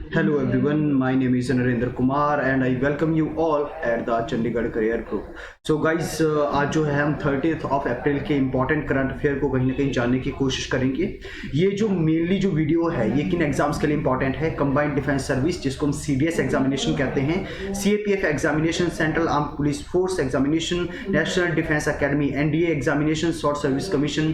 Hello everyone, my name is Narendra Kumar and I welcome you all at the Chandigarh Career Group. So guys, आज जो है हम 30th of April के important current affair को कहीं ना कहीं जानने की कोशिश करेंगे। ये जो मेनली जो वीडियो है ये किन एग्जाम्स के लिए इंपॉर्टेंट है? कंबाइंड डिफेंस सर्विस जिसको हम CDS एग्जामिनेशन कहते हैं, CAPF examination, central arm police force examination, national defence academy NDA examination, short service commission,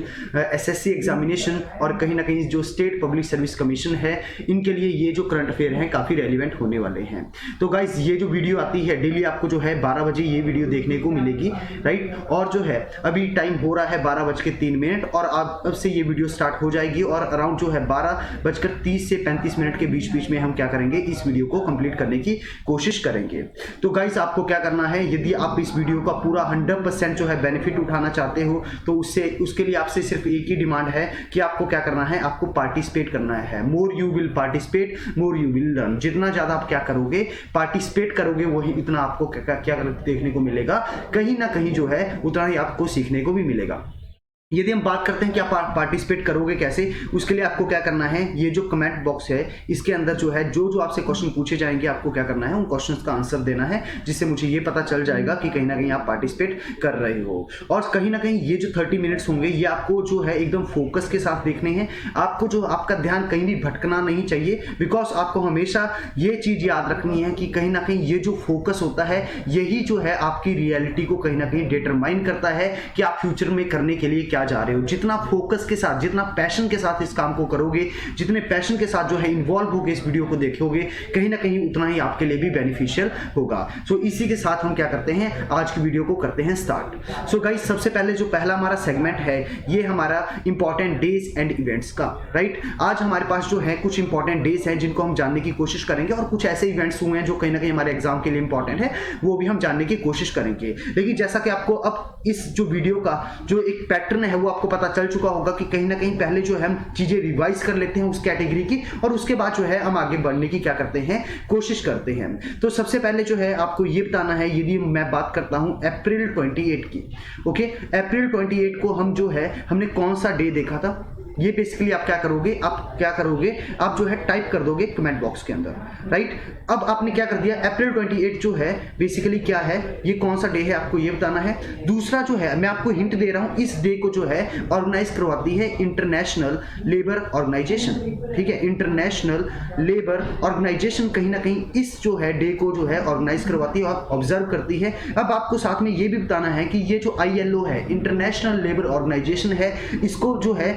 SSC examination और कहीं ना कहीं जो स्टेट पब्लिक सर्विस कमीशन है, इनके लिए ये जो करंट अफेयर हैं काफ़ी रेलिवेंट होने वाले हैं। तो गाइज ये जो वीडियो आती है डेली आपको जो है 12 बजे ये वीडियो देखने को मिलेगी, राइट। और जो है अभी टाइम हो रहा है 12:03 और अब से ये वीडियो स्टार्ट हो जाएगी और अराउंड जो है 12:30 से 35 मिनट के बीच बीच में हम क्या करेंगे, इस वीडियो को कंप्लीट करने की कोशिश करेंगे। तो गाइज आपको क्या करना है, यदि आप इस वीडियो का पूरा 100% जो है बेनिफिट उठाना चाहते हो तो उसके लिए आपसे सिर्फ एक ही डिमांड है कि आपको क्या करना है, आपको पार्टिसिपेट करना है। More you will participate more you will learn. जितना ज्यादा आप क्या करोगे, पार्टिसिपेट करोगे, वही इतना आपको क्या देखने को मिलेगा, कहीं ना कहीं जो है उतना ही आपको सीखने को भी मिलेगा। यदि हम बात करते हैं कि आप पार्टिसिपेट करोगे कैसे, उसके लिए आपको क्या करना है, ये जो कमेंट बॉक्स है इसके अंदर जो है जो आपसे क्वेश्चन पूछे जाएंगे आपको क्या करना है, उन क्वेश्चंस का आंसर देना है, जिससे मुझे ये पता चल जाएगा कि कहीं ना कहीं आप पार्टिसिपेट कर रहे हो। और कहीं ना कहीं ये जो 30 मिनट्स होंगे ये आपको जो है एकदम फोकस के साथ देखने हैं। आपको जो आपका ध्यान कहीं भी भटकना नहीं चाहिए, बिकॉज आपको हमेशा ये चीज याद रखनी है कि कहीं ना कहीं ये जो फोकस होता है यही जो है आपकी रियलिटी को कहीं ना कहीं डिटरमाइन करता है कि आप फ्यूचर में करने के लिए क्या जा रहे हो। जितना फोकस के साथ, जितना पैशन के साथ इस काम को करोगे, जितने पैशन के साथ जो है इन्वॉल्व होगे, इस वीडियो को देखोगे, कहीं ना कहीं उतना ही आपके लिए भी बेनिफिशियल होगा। सो इसी के साथ हम क्या करते हैं, आज की वीडियो को करते हैं स्टार्ट। सो गाइस सबसे पहले जो पहला हमारा सेगमेंट है ये हमारा इंपॉर्टेंट डेज एंड इवेंट्स का, राइट। आज हमारे पास जो है कुछ इंपॉर्टेंट डेज हैं जिनको हम जानने की कोशिश करेंगे और कुछ ऐसे इवेंट्स हुए हैं जो कहीं ना कहीं हमारे एग्जाम के लिए इंपॉर्टेंट है, वो भी हम जानने की कोशिश करेंगे। लेकिन जैसा कि आपको अब इस जो वीडियो का जो एक पैटर्न है वो आपको पता चल चुका होगा कि कहीं ना कहीं पहले जो है हम चीजें रिवाइज कर लेते हैं उस कैटेगरी की और उसके बाद जो है हम आगे बढ़ने की क्या करते हैं, कोशिश करते हैं। तो सबसे पहले जो है आपको ये बताना है, यदि मैं बात करता हूं अप्रैल 28 की, ओके, अप्रैल 28 को हम जो है हमने कौन सा डे देखा था, ये बेसिकली आप क्या करोगे, आप जो है टाइप कर दोगे कमेंट बॉक्स के अंदर, राइट। अब आपने क्या कर दिया, अप्रैल 28 जो है बेसिकली क्या है, ये कौन सा डे है आपको ये बताना है। दूसरा जो है मैं आपको हिंट दे रहा हूं, इस डे को जो है ऑर्गेनाइज करवाती है इंटरनेशनल लेबर ऑर्गेनाइजेशन, ठीक है। इंटरनेशनल लेबर ऑर्गेनाइजेशन कहीं ना कहीं इस जो है डे को जो है ऑर्गेनाइज करवाती है और ऑब्जर्व करती है। अब आपको साथ में ये भी बताना है कि ये जो ILO है, इंटरनेशनल लेबर ऑर्गेनाइजेशन है, इसको जो है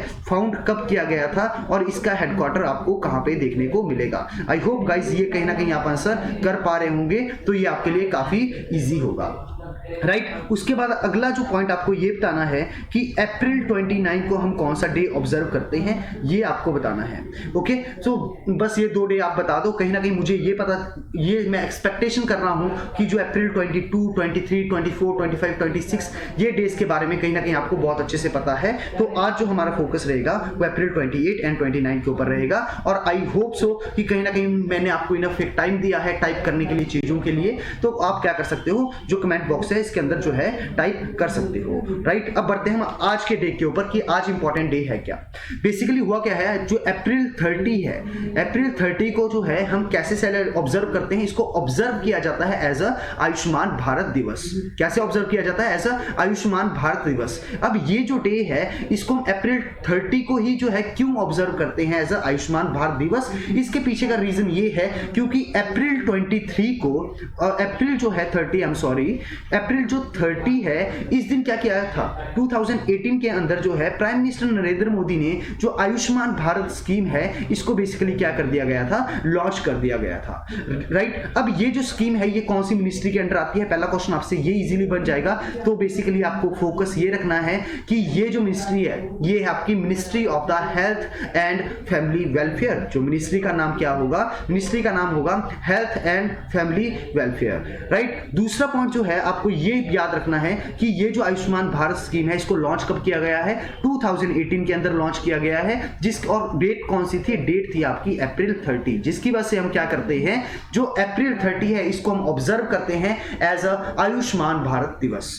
कब किया गया था और इसका हेडक्वार्टर आपको कहां पे देखने को मिलेगा। आई होप गाइस ये कहीं ना कहीं आप आंसर कर पा रहे होंगे, तो ये आपके लिए काफी इजी होगा, राइट। उसके बाद अगला जो पॉइंट आपको ये बताना है कि अप्रैल 29 को हम कौन सा डे ऑब्जर्व करते हैं, ये आपको बताना है, ओके। सो बस ये 2 डे आप बता दो, कहीं ना कहीं मुझे ये पता, ये मैं एक्सपेक्टेशन कर रहा हूं कि जो अप्रैल 22, 23, 24, 25, 26 ये डेज के बारे में कहीं ना कहीं आपको बहुत अच्छे से पता है। तो आज जो हमारा फोकस रहेगा वो अप्रैल 28 एंड 29 के ऊपर रहेगा और आई होप सो कि कहीं ना कहीं मैंने आपको इनफ टाइम दिया है टाइप करने के लिए, चीजों के लिए। तो आप क्या कर सकते हो, जो कमेंट बॉक्स है इसके अंदर जो है टाइप कर सकते हो, राइट। अब बढ़ते हैं हम आज के डे के ऊपर कि आज इंपॉर्टेंट डे है क्या। बेसिकली हुआ क्या है, जो अप्रैल 30 है, अप्रैल 30 को जो है हम कैसे ऑब्जर्व करते हैं, इसको ऑब्जर्व किया जाता है एज अ आयुष्मान भारत दिवस। कैसे ऑब्जर्व किया जाता है, एज अ आयुष्मान भारत दिवस। अब ये जो डे है इसको हम अप्रैल 30 को ही जो है क्यों ऑब्जर्व करते हैं एज अ आयुष्मान भारत दिवस, इसके पीछे का रीजन ये है क्योंकि अप्रैल 23 को अप्रैल जो है 30, आई एम सॉरी, अप्रैल जो 30 है इस दिन क्या किया था, 2018 के अंदर जो है प्राइम मिनिस्टर नरेंद्र मोदी ने जो आयुष्मान भारत स्कीम है इसको बेसिकली क्या कर दिया गया था, लॉन्च कर दिया गया था, राइट। अब ये जो स्कीम है ये कौन सी मिनिस्ट्री के अंडर आती है, पहला क्वेश्चन आपसे ये इजीली बन जाएगा। तो बेसिकली आपको फोकस ये रखना है कि ये जो मिनिस्ट्री है ये है आपकी ministry of the health and family welfare. जो मिनिस्ट्री का नाम क्या होगा, मिनिस्ट्री का नाम होगा health and family welfare, right. दूसरा पॉइंट जो है आपको ये याद रखना है कि ये जो आयुष्मान भारत स्कीम है इसको लॉन्च कब किया गया है, 2018 के अंदर लॉन्च किया गया है, जिस और डेट कौन सी थी, डेट थी आपकी अप्रैल 30, जिसकी वजह से हम क्या करते हैं, जो अप्रैल 30 है इसको हम ऑब्जर्व करते हैं एज अ आयुष्मान भारत दिवस।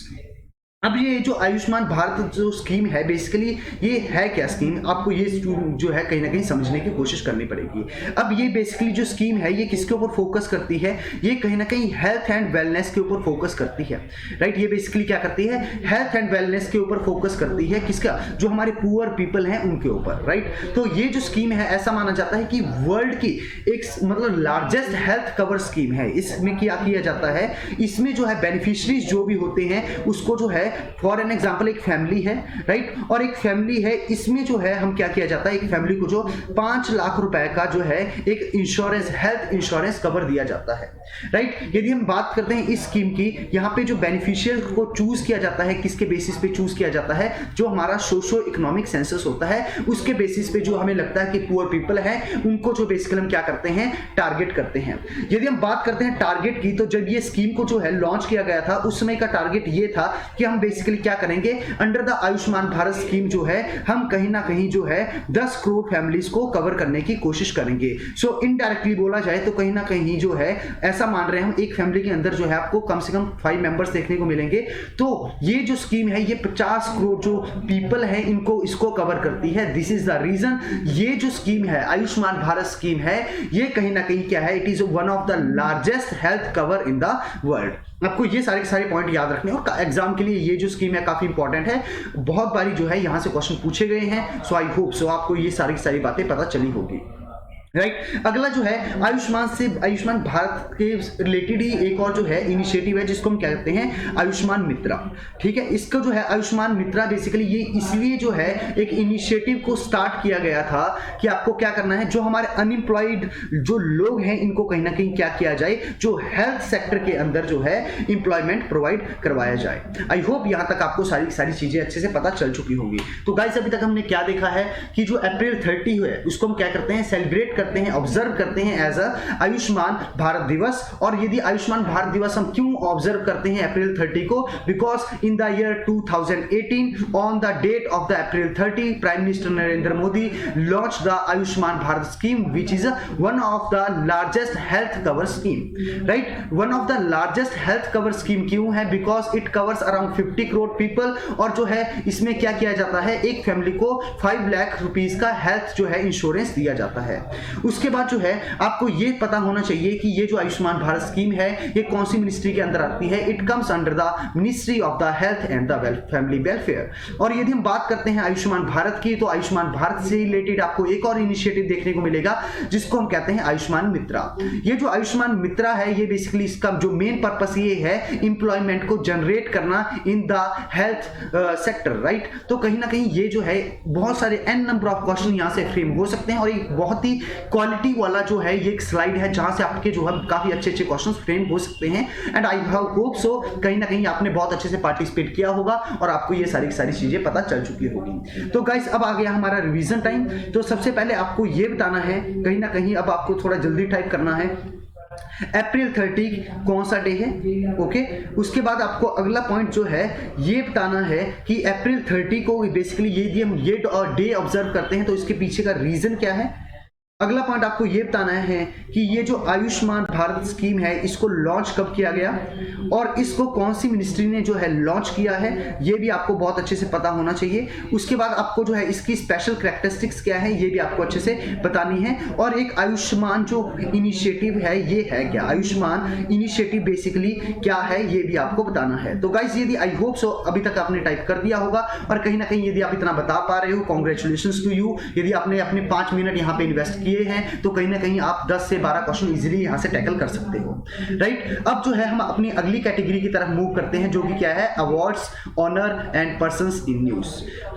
अब ये जो आयुष्मान भारत जो स्कीम है बेसिकली ये है क्या स्कीम, आपको ये जो है कहीं ना कहीं समझने की कोशिश करनी पड़ेगी। अब ये बेसिकली जो स्कीम है ये किसके ऊपर फोकस करती है, ये कहीं ना कहीं हेल्थ एंड वेलनेस के ऊपर फोकस करती है, राइट। ये बेसिकली क्या करती है, हेल्थ एंड वेलनेस के ऊपर फोकस करती है, किसका, जो हमारे पुअर पीपल हैं उनके ऊपर, राइट। तो ये जो स्कीम है ऐसा माना जाता है कि वर्ल्ड की एक मतलब लार्जेस्ट हेल्थ कवर स्कीम है। इसमें क्या किया जाता है, इसमें जो है बेनिफिशरीज जो भी होते हैं उसको जो है फॉर एन एग्जाम्पल एक फैमिली है, राइट, और एक फैमिली है, इसमें जो है हम क्या किया जाता है, एक फैमिली को जो 5 लाख रुपए का जो है एक इंश्योरेंस, हेल्थ इंश्योरेंस कवर दिया जाता है, राइट। यदि हम बात करते हैं इस स्कीम की, यहाँ पे जो बेनिफिशियल को चूज किया जाता है, किसके बेसिस पे चूज किया जाता है, जो हमारा सोशो इकोनॉमिक सेंसस होता है उसके बेसिस पे जो हमें लगता है कि पुअर पीपल है उनको जो बेसिकली हम क्या करते हैं, टारगेट करते हैं। यदि हम बात करते हैं टारगेट की, तो जब ये स्कीम को जो है लॉन्च किया गया था उस समय का टारगेट ये था कि हम बेसिकली क्या करेंगे, under the Ayushman Bharat scheme जो है हम कहीं ना कहीं जो है 10 करोड़ फैमिलीज को कवर करने की कोशिश करेंगे। सो इनडायरेक्टली बोला जाए तो कहीं ना कहीं जो है ऐसा मान रहे हैं हम, एक फैमिली के अंदर जो है आपको कम से कम 5 मेंबर्स देखने को मिलेंगे। तो ये जो स्कीम है ये 50 करोड़ जो पीपल है इनको इसको कवर करती है। दिस इज द रीजन ये जो स्कीम है आयुष्मान भारत स्कीम है ये कहीं ना कहीं क्या है, it is one of the largest health cover in the world. आपको ये सारे के सारे पॉइंट याद रखने और एग्जाम के लिए ये जो स्कीम है काफी इंपॉर्टेंट है, बहुत बारी जो है यहां से क्वेश्चन पूछे गए हैं। सो आई होप सो आपको ये सारी की सारी बातें पता चली होगी, राइट। अगला जो है आयुष्मान भारत के रिलेटेड ही एक और जो है इनिशिएटिव है जिसको हम कहते हैं आयुष्मान मित्रा, ठीक है। इसका जो है आयुष्मान मित्रा बेसिकली ये इसलिए जो है एक इनिशिएटिव को स्टार्ट किया गया था कि आपको क्या करना है, जो हमारे अनएम्प्लॉयड जो लोग हैं इनको कहीं ना कहीं क्या किया जाए, जो हेल्थ सेक्टर के अंदर जो है एम्प्लॉयमेंट प्रोवाइड करवाया जाए। आई होप यहां तक आपको सारी चीजें अच्छे से पता चल चुकी होंगी। तो गाइस अभी तक हमने क्या देखा है कि जो अप्रैल 30 है उसको हम क्या करते हैं, सेलिब्रेट करते हैं, ऑब्जर्व करते हैं एज अ आयुष्मान भारत दिवस। और यदि आयुष्मान भारत दिवस हम क्यों ऑब्जर्व करते हैं अप्रैल 30 को, because in the year 2018 on the date of the April 30 prime minister Narendra Modi launch the Ayushman Bharat scheme which is one of the largest health cover scheme, right. One of the largest health cover scheme क्यों है, because it covers around 50 crore people. और जो है इसमें क्या किया जाता है, एक फैमिली को 5 लाख रुपीस का हेल्थ जो है इंश्योरेंस दिया जाता है। उसके बाद जो है आपको ये पता होना चाहिए कि ये जो आयुष्मान भारत स्कीम है ये कौन सी मिनिस्ट्री के अंदर आती है, it comes under the ministry of the health and the family welfare. और यदि हम बात करते हैं आयुष्मान भारत की, तो आयुष्मान भारत से रिलेटेड आपको एक और इनिशिएटिव देखने को मिलेगा जिसको हम कहते हैं आयुष्मान मित्रा। ये जो आयुष्मान मित्रा है ये बेसिकली इसका जो मेन पर्पस ये है एम्प्लॉयमेंट को जनरेट करना in the health sector, right. तो कहीं ना कहीं ये जो है बहुत सारे एन नंबर ऑफ क्वेश्चन यहां से फ्रेम हो सकते हैं और एक बहुत ही क्वालिटी वाला जो है ये एक स्लाइड है जहां से आपके जो है काफी अच्छे क्वेश्चंस फ्रेम हो सकते हैं। एंड आई होप सो कहीं ना कहीं आपने बहुत अच्छे से पार्टिसिपेट किया होगा और आपको ये सारी चीजें पता चल चुकी होगी। तो गाइस अब आ गया हमारा रिवीजन टाइम। तो सबसे पहले आपको ये बताना है, कहीं ना कहीं अब आपको थोड़ा जल्दी टाइप करना है, अप्रैल 30 कौन सा डे है, ओके। उसके बाद आपको अगला पॉइंट जो है ये बताना है कि अप्रैल 30 को बेसिकली यदि हम ये डे ऑब्जर्व करते हैं तो इसके पीछे का रीजन क्या है। अगला पॉइंट आपको यह बताना है कि ये जो आयुष्मान भारत स्कीम है इसको लॉन्च कब किया गया और इसको कौन सी मिनिस्ट्री ने जो है लॉन्च किया है, ये भी आपको बहुत अच्छे से पता होना चाहिए। उसके बाद आपको जो है इसकी स्पेशल कैरेक्टरिस्टिक्स क्या है ये भी आपको अच्छे से बतानी है। और एक आयुष्मान जो इनिशिएटिव है ये है क्या, आयुष्मान इनिशिएटिव बेसिकली क्या है ये भी आपको बताना है। तो गाइस यदि आई होप सो अभी तक आपने टाइप कर दिया होगा और कहीं ना कहीं यदि आप इतना बता पा रहे हो, कॉन्ग्रेचुलेशंस टू यू। यदि आपने अपने 5 मिनट यहाँ पे इन्वेस्ट किए हैं तो कहीं ना कहीं आप 10 से 12 क्वेश्चन इजीली यहां से टैकल कर सकते हो, राइट। अब जो है हम अपनी अगली कैटेगरी की तरफ मूव करते हैं जो कि क्या है, awards, honour and persons in news,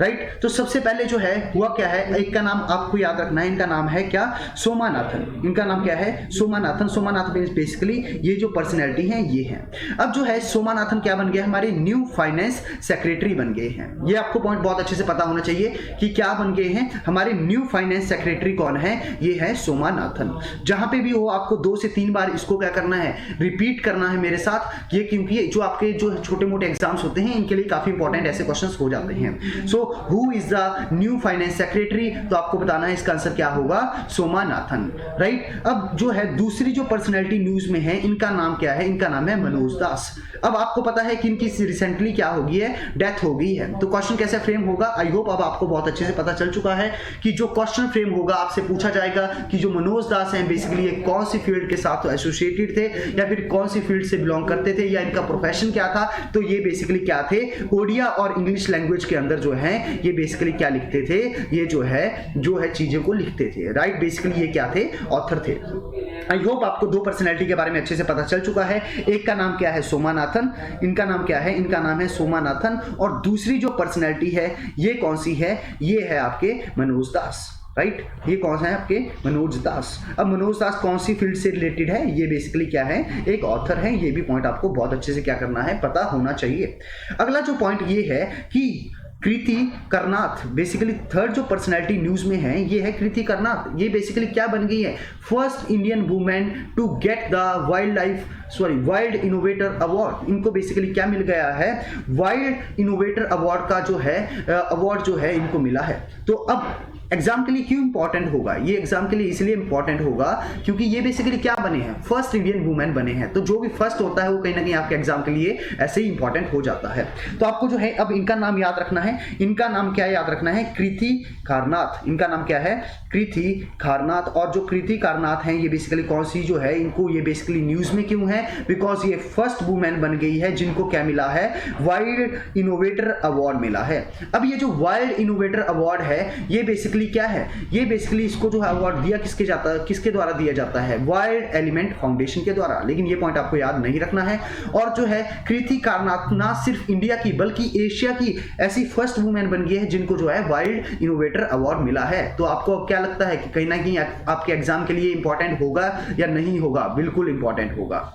right. तो सबसे पहले जो है हुआ क्या है, एक का नाम आपको याद रखना है, इनका नाम है क्या, सोमानाथन। इनका नाम क्या है, सोमानाथन। सोमानाथन बेसिकली ये जो पर्सनैलिटी है ये है। अब जो है सोमानाथन क्या बन गया, हमारे न्यू फाइनेंस सेक्रेटरी बन गए हैं। ये आपको पॉइंट बहुत अच्छे से पता होना चाहिए कि क्या बन गए हैं, हमारे न्यू फाइनेंस सेक्रेटरी कौन है, ये है सोमानाथन। जहां पे भी हो आपको 2 से 3 बार इसको क्या करना है, रिपीट करना है मेरे साथ, ये क्योंकि जो आपके जो छोटे मोटे एग्जाम्स होते हैं इनके लिए काफी इंपॉर्टेंट ऐसे क्वेश्चंस हो जाते हैं। So who is the new finance secretary, तो आपको बताना है इसका आंसर क्या होगा, सोमानाथन, राइट। अब जो है दूसरी जो पर्सनैलिटी न्यूज में है इनका नाम क्या है, इनका नाम है मनोज दास। अब आपको पता है कि इनकी रिसेंटली क्या हो गई है, डेथ हो गई है। तो क्वेश्चन कैसे फ्रेम होगा, आई होप अब आपको बहुत अच्छे से पता चल चुका है कि जो क्वेश्चन फ्रेम होगा आपसे पूछा जाएगा कि जो मनोज दास हैं बेसिकली ये कौन सी फील्ड के साथ एसोसिएटेड थे या फिर कौन सी फील्ड से बिलोंग करते थे या इनका प्रोफेशन क्या था। तो ये बेसिकली क्या थे, ओडिया और इंग्लिश लैंग्वेज के अंदर जो है ये बेसिकली क्या लिखते थे, ये जो है चीजों को लिखते थे, राइट। बेसिकली ये क्या थे, ऑथर थे। आई होप आपको 2 पर्सनैलिटी के बारे में अच्छे से पता चल चुका है। एक का नाम क्या है, सोमानाथन, इनका नाम क्या है, इनका नाम है सोमानाथन। और दूसरी जो पर्सनैलिटी है ये कौन सी है, ये है आपके मनोज दास, राइट। ये कौन सा है आपके, मनोज दास। अब मनोज दास कौन सी फील्ड से रिलेटेड है, ये बेसिकली क्या है, एक ऑथर है। ये भी पॉइंट आपको बहुत अच्छे से क्या करना है, पता होना चाहिए। अगला जो पॉइंट ये है कि कृति कर्नाथ, बेसिकली थर्ड जो पर्सनैलिटी न्यूज में है ये है कृति कर्नाथ। ये बेसिकली क्या बन गई है, first Indian women to get the wild innovator award. इनको बेसिकली क्या मिल गया है, वाइल्ड इनोवेटर अवार्ड का जो है अवार्ड जो है इनको मिला है। तो अब एग्जाम के लिए क्यों इंपॉर्टेंट होगा, ये एग्जाम के लिए इसलिए इंपॉर्टेंट होगा क्योंकि ये बेसिकली क्या बने हैं, फर्स्ट इंडियन वुमेन बने हैं। तो जो भी फर्स्ट होता है वो कहीं ना कहीं आपके एग्जाम के लिए ऐसे ही इंपॉर्टेंट हो जाता है। तो आपको जो है अब इनका नाम याद रखना है। इनका नाम क्या याद रखना है, कृति कारनाथ। इनका नाम क्या है, कृति कारनाथ। और जो कृति कारनाथ हैं ये बेसिकली कौन सी जो है, इनको ये बेसिकली न्यूज में क्यों है, बिकॉज ये फर्स्ट वुमेन बन गई है जिनको क्या मिला है, वाइल्ड इनोवेटर अवार्ड मिला है। अब ये जो वाइल्ड इनोवेटर अवार्ड है ये बेसिकली क्या है, ये बेसिकली इसको जो है अवार्ड दिया किसके द्वारा दिया जाता है, वाइल्ड एलिमेंट फाउंडेशन के द्वारा। लेकिन ये पॉइंट आपको याद नहीं रखना है। और जो है कृति कारनाथ ना सिर्फ इंडिया की बल्कि एशिया की ऐसी फर्स्ट वुमेन बन गई है जिनको जो है वाइल्ड इनोवेटर अवार्ड मिला है। तो आपको क्या लगता है कि कहीं ना कहीं आपके एग्जाम के लिए इंपॉर्टेंट होगा या नहीं होगा, बिल्कुल इंपॉर्टेंट होगा।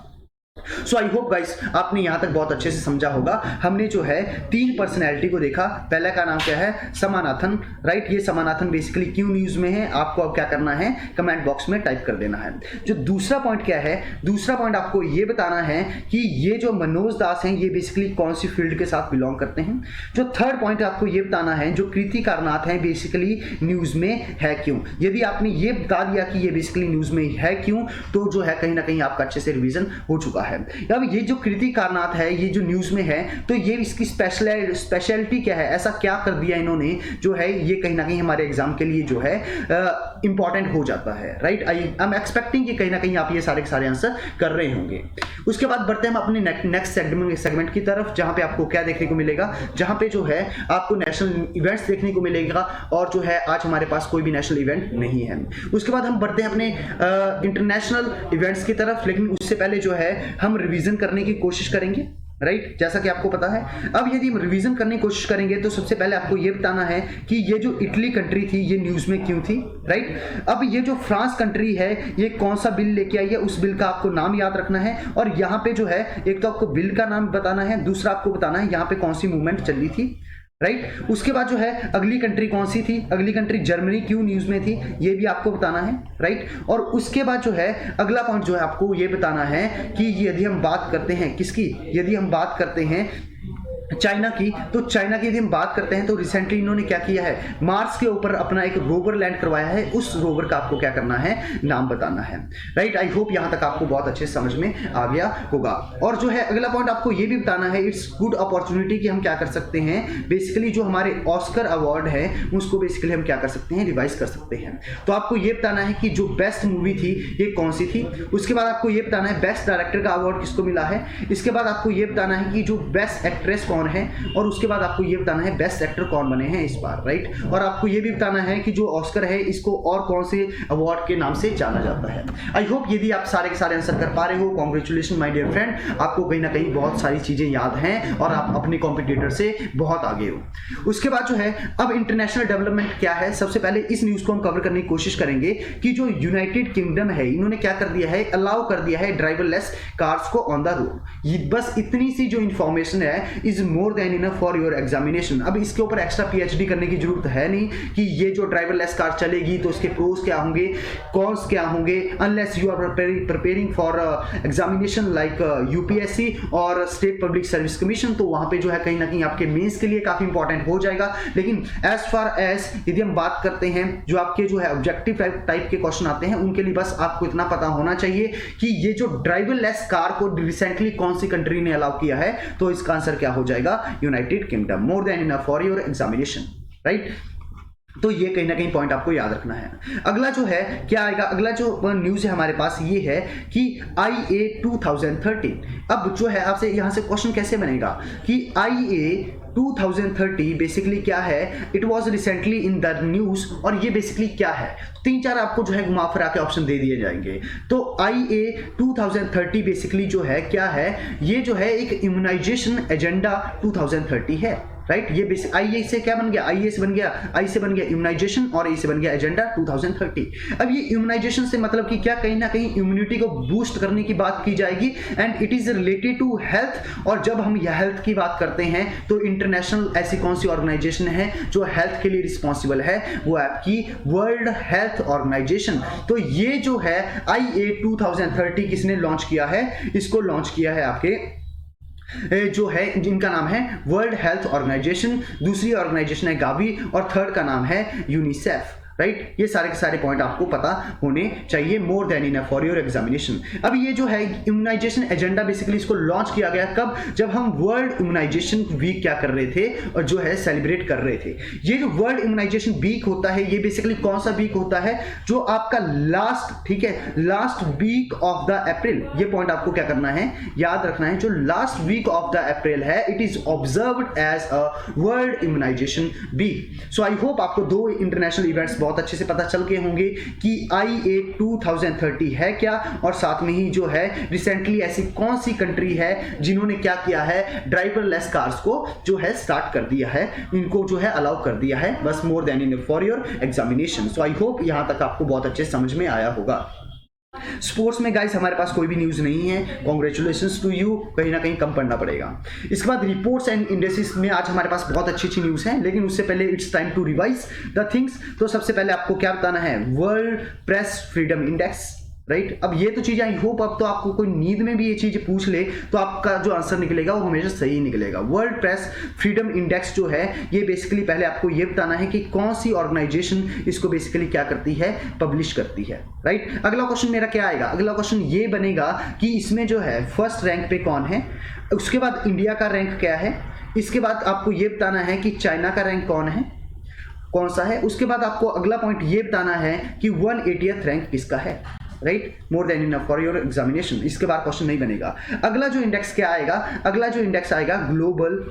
सो आई होप गाइस आपने यहां तक बहुत अच्छे से समझा होगा। हमने जो है 3 पर्सनैलिटी को देखा। पहले का नाम क्या है, समानाथन, राइट। ये समानाथन बेसिकली क्यों न्यूज में है, आपको अब क्या करना है, कमेंट बॉक्स में टाइप कर देना है। जो दूसरा पॉइंट क्या है, दूसरा पॉइंट आपको ये बताना है कि ये जो मनोज दास हैं ये बेसिकली कौन सी फील्ड के साथ बिलोंग करते हैं। जो थर्ड पॉइंट आपको ये बताना है, जो कृति कारनाथ है बेसिकली न्यूज में है क्यों। यदि आपने ये बता दिया कि ये बेसिकली न्यूज में है क्यों, तो जो है कहीं ना कहीं आपका अच्छे से रिवीजन हो चुका है। अब ये जो कृति कारनाथ है ये जो न्यूज में है, तो ये इसकी स्पेशलिटी क्या है, ऐसा क्या कर दिया इन्होंने जो है ये कहीं ना कहीं हमारे एग्जाम के लिए जो है इंपॉर्टेंट हो जाता है, राइट। आई एम एक्सपेक्टिंग कि कहीं ना कहीं आप ये सारे के सारे आंसर कर रहे होंगे। उसके बाद बढ़ते हैं हम अपने नेक्स्ट सेगमेंट की तरफ, जहां पे आपको क्या देखने को मिलेगा, जहां पे जो है आपको नेशनल इवेंट्स देखने को मिलेगा। और जो है आज हमारे पास कोई भी नेशनल इवेंट नहीं है। उसके बाद हम बढ़ते हैं अपने इंटरनेशनल इवेंट्स की तरफ, लेकिन उससे पहले जो है हम रिवीजन करने की कोशिश करेंगे, राइट। जैसा कि आपको पता है, अब यदि हम रिवीजन करने की कोशिश करेंगे तो सबसे पहले आपको यह बताना है कि ये जो इटली कंट्री थी ये न्यूज में क्यों थी, राइट। अब ये जो फ्रांस कंट्री है ये कौन सा बिल लेके आई है, उस बिल का आपको नाम याद रखना है। और यहाँ पे जो है एक तो आपको बिल का नाम बताना है, दूसरा आपको बताना है यहाँ पे कौन सी मूवमेंट चल रही थी, राइट। उसके बाद जो है अगली कंट्री कौन सी थी, अगली कंट्री जर्मनी क्यों न्यूज में थी, ये भी आपको बताना है, राइट। और उसके बाद जो है अगला पॉइंट जो है आपको ये बताना है कि यदि हम बात करते हैं किसकी, यदि हम बात करते हैं चाइना की, तो चाइना की यदि हम बात करते हैं तो रिसेंटली इन्होंने क्या किया है, मार्स के ऊपर अपना एक रोवर लैंड करवाया है। उस रोवर का आपको क्या करना है, नाम बताना है, राइट। आई होप यहां तक आपको बहुत अच्छे समझ में आ गया होगा। और जो है अगला पॉइंट आपको ये भी बताना है, इट्स गुड अपॉर्चुनिटी कि हम क्या कर सकते हैं, बेसिकली जो हमारे ऑस्कर अवार्ड है उसको बेसिकली हम क्या कर सकते हैं, रिवाइज कर सकते हैं। तो आपको ये बताना है कि जो बेस्ट मूवी थी ये कौन सी थी। उसके बाद आपको ये बताना है बेस्ट डायरेक्टर का अवार्ड किसको मिला है। इसके बाद आपको ये बताना है कि जो बेस्ट एक्ट्रेस कौन है। और उसके बाद आपको ये बताना है बेस्ट एक्टर कौन बने हैं इस बार, राइट। और आपको ये भी बताना है कि जो ऑस्कर है इसको और कौन से अवार्ड के नाम से जाना जाता है। आई होप यदि आप सारे के सारे आंसर कर पा रहे हो, कॉन्ग्रेचुलेशन माय डियर फ्रेंड, आपको कहीं ना कहीं बहुत सारी चीजें याद हैं और आप अपने कॉम्पिटिटर से बहुत आगे हो। उसके बाद जो है अब इंटरनेशनल डेवलपमेंट क्या है, सबसे पहले इस न्यूज को हम कवर करने की कोशिश करेंगे कि जो यूनाइटेड किंगडम है इन्होंने क्या कर दिया है, अलाउ कर दिया है ड्राइवरलेस कार्स को ऑन द रोड। बस इतनी सी जो इंफॉर्मेशन है इस more than enough for your examination. अब इसके ऊपर एक्स्ट्रा पीएचडी करने की जरूरत है नहीं कि ये जो ड्राइवरलेस कार चलेगी तो उसके प्रोस क्या होंगे, कॉन्स क्या होंगे, unless you are preparing for examination like UPSC और स्टेट पब्लिक सर्विस कमीशन, तो वहां पे जो है कहीं ना कहीं आपके मेंस के लिए काफी इंपॉर्टेंट हो जाएगा। लेकिन एज फार एज यदि हम बात करते हैं जो आपके जो है ऑब्जेक्टिव टाइप के क्वेश्चन आते हैं उनके लिए बस आपको इतना पता होना चाहिए कि ये जो ड्राइवरलेस कार को रिसेंटली कौन सी कंट्री ने अलाउ किया है, तो इसका आंसर क्या हो जाएगा, United kingdom. More than enough for your examination, right. तो ये कहीं ना कहीं पॉइंट आपको याद रखना है। अगला जो है क्या आएगा, अगला जो न्यूज है हमारे पास ये है कि IA 2013। अब जो है आपसे यहां से क्वेश्चन कैसे बनेगा कि IA 2030 बेसिकली क्या है, it was recently in the news, और ये बेसिकली क्या है, 3-4 आपको जो है घुमा फिरा के ऑप्शन दे दिए जाएंगे। तो IA 2030 बेसिकली जो है क्या है, ये जो है एक इम्यूनाइजेशन एजेंडा 2030 है, राइट। ये बेसिक IA से क्या बन गया, IA से बन गया, I से बन गया इम्यूनाइजेशन और A से बन गया एजेंडा 2030। अब ये इम्यूनाइजेशन से मतलब कि क्या, कहीं ना कहीं इम्यूनिटी को बूस्ट करने की बात की जाएगी and it is related to health. और जब हम यह हेल्थ की बात करते हैं तो इंटरनेशनल ऐसी कौन सी ऑर्गेनाइजेशन है जो हेल्थ के लिए रिस्पॉन्सिबल है, वो आपकी वर्ल्ड हेल्थ ऑर्गेनाइजेशन। तो ये जो है IA 2030 किसने लॉन्च किया है, इसको लॉन्च किया है आपके जो है जिनका नाम है वर्ल्ड हेल्थ ऑर्गेनाइजेशन, दूसरी ऑर्गेनाइजेशन है गावी और थर्ड का नाम है यूनिसेफ, राइट। ये सारे के सारे पॉइंट आपको पता होने चाहिए। More than enough for your examination. अब ये जो है इम्यूनाइजेशन एजेंडा बेसिकली इसको लॉन्च किया गया कब, जब हम वर्ल्ड इम्यूनाइजेशन वीक क्या कर रहे थे और जो है सेलिब्रेट कर रहे थे। ये जो वर्ल्ड इम्यूनाइजेशन वीक होता है ये बेसिकली कौन सा वीक होता है, जो आपका लास्ट, ठीक है, last week of the April. ये पॉइंट आपको क्या करना है, याद रखना है। जो last week of the April है it is observed as a world immunization week. So I hope आपको दो इंटरनेशनल इवेंट्स बहुत अच्छे से पता चल गए होंगे कि IA 2030 है क्या, और साथ में ही जो है रिसेंटली ऐसी कौन सी कंट्री है जिन्होंने क्या किया है, ड्राइवरलेस कार्स को जो है स्टार्ट कर दिया है, इनको जो है अलाउ कर दिया है। बस more than enough for your examination. So I hope यहां तक आपको बहुत अच्छे समझ में आया होगा। स्पोर्ट्स में गाइस हमारे पास कोई भी न्यूज नहीं है, कॉन्ग्रेचुलेशंस टू यू, कहीं ना कहीं कम पढ़ना पड़ेगा। इसके बाद रिपोर्ट्स एंड इंडेक्सेस में आज हमारे पास बहुत अच्छी अच्छी न्यूज है, लेकिन उससे पहले it's time to revise the things. तो सबसे पहले आपको क्या बताना है, world press freedom index, right. अब ये तो चीज़ आई होप अब तो आपको कोई नींद में भी ये चीज़ पूछ ले तो आपका जो आंसर निकलेगा वो हमेशा सही निकलेगा। वर्ल्ड प्रेस फ्रीडम इंडेक्स जो है ये बेसिकली पहले आपको ये बताना है कि कौन सी ऑर्गेनाइजेशन इसको बेसिकली क्या करती है, पब्लिश करती है, राइट। अगला क्वेश्चन मेरा क्या आएगा, अगला क्वेश्चन ये बनेगा कि इसमें जो है फर्स्ट रैंक पे कौन है, उसके बाद इंडिया का रैंक क्या है, इसके बाद आपको ये बताना है कि चाइना का रैंक कौन सा है, उसके बाद आपको अगला पॉइंट ये बताना है कि 180th रैंक किसका है, right. More than enough for your examination. इसके बाद क्वेश्चन नहीं बनेगा। अगला जो इंडेक्स क्या आएगा, अगला जो इंडेक्स आएगा ग्लोबल,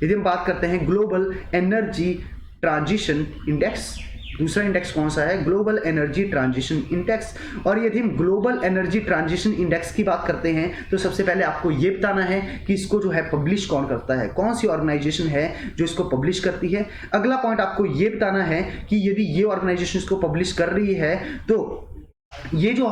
यदि हम बात करते हैं ग्लोबल एनर्जी ट्रांजिशन इंडेक्स, दूसरा इंडेक्स कौन सा है, ग्लोबल एनर्जी ट्रांजिशन इंडेक्स। और यदि हम ग्लोबल एनर्जी ट्रांजिशन इंडेक्स की बात करते हैं तो सबसे पहले आपको ये बताना है कि इसको जो है पब्लिश कौन करता है, कौन सी ऑर्गेनाइजेशन है जो इसको पब्लिश करती है। अगला पॉइंट आपको ये बताना है कि यदि ये ऑर्गेनाइजेशन इसको पब्लिश कर रही है तो ये जो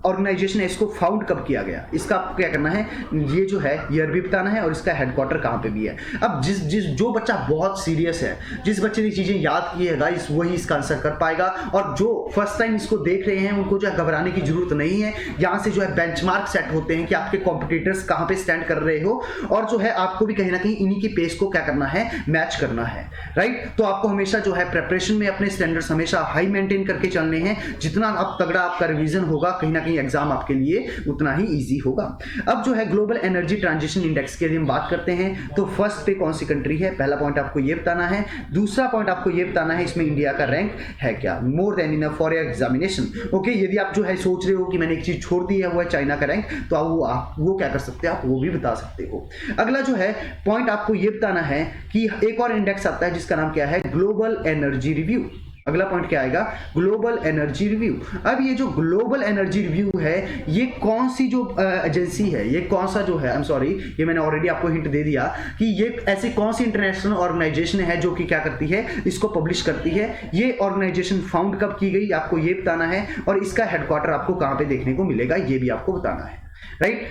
ऑर्गेनाइजेशन है इसको फाउंड कब किया गया, इसका आपको क्या करना है, ये जो है ईयर भी बताना है और इसका हेडक्वार्टर कहाँ पे भी है। अब जो बच्चा बहुत सीरियस है, जिस बच्चे ने चीज़ें याद की है गाइस, वही इसका आंसर कर पाएगा। और जो फर्स्ट टाइम इसको देख रहे हैं उनको जो है घबराने की जरूरत नहीं है। यहाँ से जो है बेंचमार्क सेट होते हैं कि आपके कॉम्पिटिटर्स कहाँ पे स्टैंड कर रहे हो, और जो है आपको भी कहीं ना कहीं इन्हीं की पेस को क्या करना है, मैच करना है, राइट। तो आपको हमेशा जो है प्रेपरेशन में अपने स्टैंडर्ड्स हमेशा हाई मेंटेन करके चलने हैं। जितना आप तगड़ा आपका रिवीजन होगा कहीं ना कहीं एग्जाम आपके लिए उतना ही इजी होगा। अब जो है ग्लोबल एनर्जी ट्रांजिशन इंडेक्स की यदि हम बात करते हैं तो फर्स्ट पे कौन सी कंट्री है, पहला पॉइंट आपको ये बताना है। दूसरा पॉइंट आपको ये बताना है इसमें इंडिया का रैंक है क्या, more than enough for your examination. Okay, यदि आप जो है सोच रहे हो कि मैंने एक चीज छोड़ दी है वो है चाइना का रैंक, तो आप वो क्या कर सकते हैं, आप वो भी बता सकते हो। अगला जो है पॉइंट आपको ये बताना है कि एक और इंडेक्स आता है जिसका नाम क्या है, ग्लोबल एनर्जी रिव्यू। अगला पॉइंट क्या आएगा, ग्लोबल एनर्जी रिव्यू। अब ये जो ग्लोबल एनर्जी रिव्यू है ये कौन सी जो एजेंसी है, ये कौन सा जो है, आई एम सॉरी ये मैंने ऑलरेडी आपको हिंट दे दिया कि ये ऐसी कौन सी इंटरनेशनल ऑर्गेनाइजेशन है जो कि क्या करती है, इसको पब्लिश करती है। ये ऑर्गेनाइजेशन फाउंड कब की गई आपको ये बताना है, और इसका हेडक्वार्टर आपको कहाँ पे देखने को मिलेगा ये भी आपको बताना है, राइट।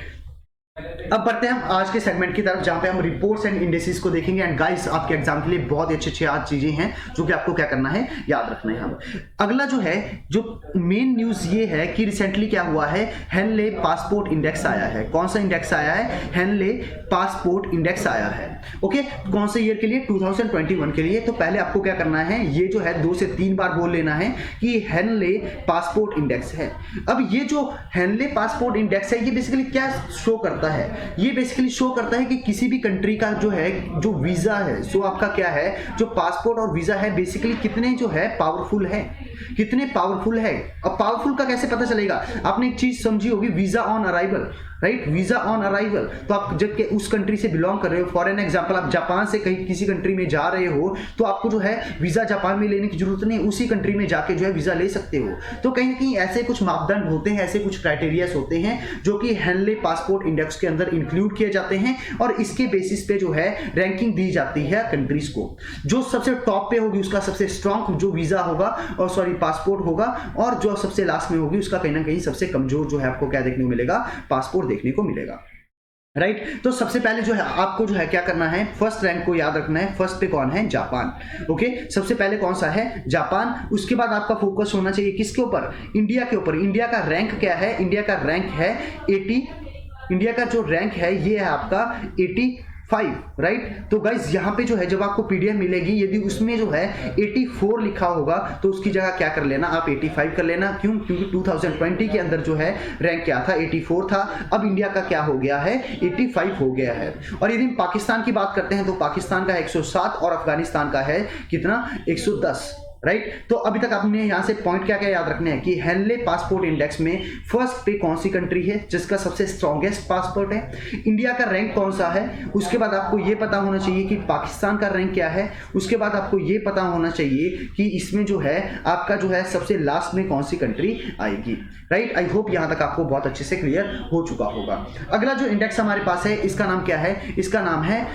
अब बढ़ते हैं हम आज के सेगमेंट की तरफ, जहां पे हम रिपोर्ट्स एंड इंडेक्सेस को देखेंगे। एंड गाइस, आपके एग्जाम के लिए बहुत ही अच्छे आज चीजें हैं जो कि आपको क्या करना है, याद रखना है। हम अगला जो है, जो मेन न्यूज ये है कि रिसेंटली क्या हुआ है, हेनले पासपोर्ट इंडेक्स आया है। कौन सा इंडेक्स आया है? हेनले पासपोर्ट इंडेक्स आया है। ओके, कौन से ईयर के लिए? 2021 के लिए। तो पहले आपको क्या करना है, ये जो है 2 से 3 बार बोल लेना है कि हेनले पासपोर्ट इंडेक्स है। अब ये जो हेनले पासपोर्ट इंडेक्स है, ये बेसिकली क्या शो करता है? ये बेसिकली शो करता है कि किसी भी कंट्री का जो है, जो वीजा है, सो आपका क्या है, जो पासपोर्ट और वीजा है, बेसिकली कितने जो है पावरफुल है, कितने पावरफुल है। अब पावरफुल का कैसे पता चलेगा? आपने एक चीज समझी होगी, visa on arrival, right? Visa on arrival. तो आप जब के उस कंट्री से बिलोंग कर रहे हो, फॉर एन एग्जांपल आप जापान से कहीं किसी कंट्री में जा रहे हो, तो आपको जो है वीजा जापान में लेने की जरूरत नहीं, उसी कंट्री में जाके जो है वीजा ले सकते हो। तो कहीं ना कहीं ऐसे कुछ मापदंड होते हैं, ऐसे कुछ क्राइटेरियाज होते हैं जो कि हेनले पासपोर्ट इंडेक्स के अंदर इंक्लूड किए जाते हैं, और इसके बेसिस पे जो है रैंकिंग दी जाती है कंट्रीज को। जो सबसे टॉप पे होगी उसका सबसे स्ट्रॉन्ग जो वीजा होगा, और सॉरी पासपोर्ट होगा, और जो सबसे लास्ट में होगी उसका कहीं ना कहीं सबसे कमजोर जो है आपको क्या देखने को मिलेगा, पासपोर्ट देखने को मिलेगा, राइट? तो सबसे पहले जो है आपको जो है क्या करना है, फर्स्ट रैंक को याद रखना है। फर्स्ट पे कौन है? जापान। ओके, सबसे पहले कौन सा है? जापान। उसके बाद आपका फोकस होना चाहिए किसके ऊपर? इंडिया के ऊपर। इंडिया का रैंक क्या है? इंडिया का रैंक है 80। इंडिया का जो रैंक है ये है आपका 85, राइट? तो गाइज यहाँ पे जो है, जब आपको पीडीएफ मिलेगी, यदि उसमें जो है 84 लिखा होगा तो उसकी जगह क्या कर लेना, आप 85 कर लेना। क्यों? क्योंकि 2020 के अंदर जो है रैंक क्या था, 84 था। अब इंडिया का क्या हो गया है, 85 हो गया है। और यदि पाकिस्तान की बात करते हैं तो पाकिस्तान का 107 और अफगानिस्तान का है कितना, 110, राइट? तो अभी तक आपने यहां से पॉइंट क्या क्या याद रखने हैं कि हेनले पासपोर्ट इंडेक्स में फर्स्ट पे कौन सी कंट्री है जिसका सबसे स्ट्रॉन्गेस्ट पासपोर्ट है, इंडिया का रैंक कौन सा है, उसके बाद आपको यह पता होना चाहिए कि पाकिस्तान का रैंक क्या है, उसके बाद आपको यह पता होना चाहिए कि इसमें जो है आपका जो है सबसे लास्ट में कौन सी कंट्री आएगी, राइट? आई होप यहां तक आपको बहुत अच्छे से क्लियर हो चुका होगा। अगला जो इंडेक्स हमारे पास है, इसका नाम क्या है? इसका नाम है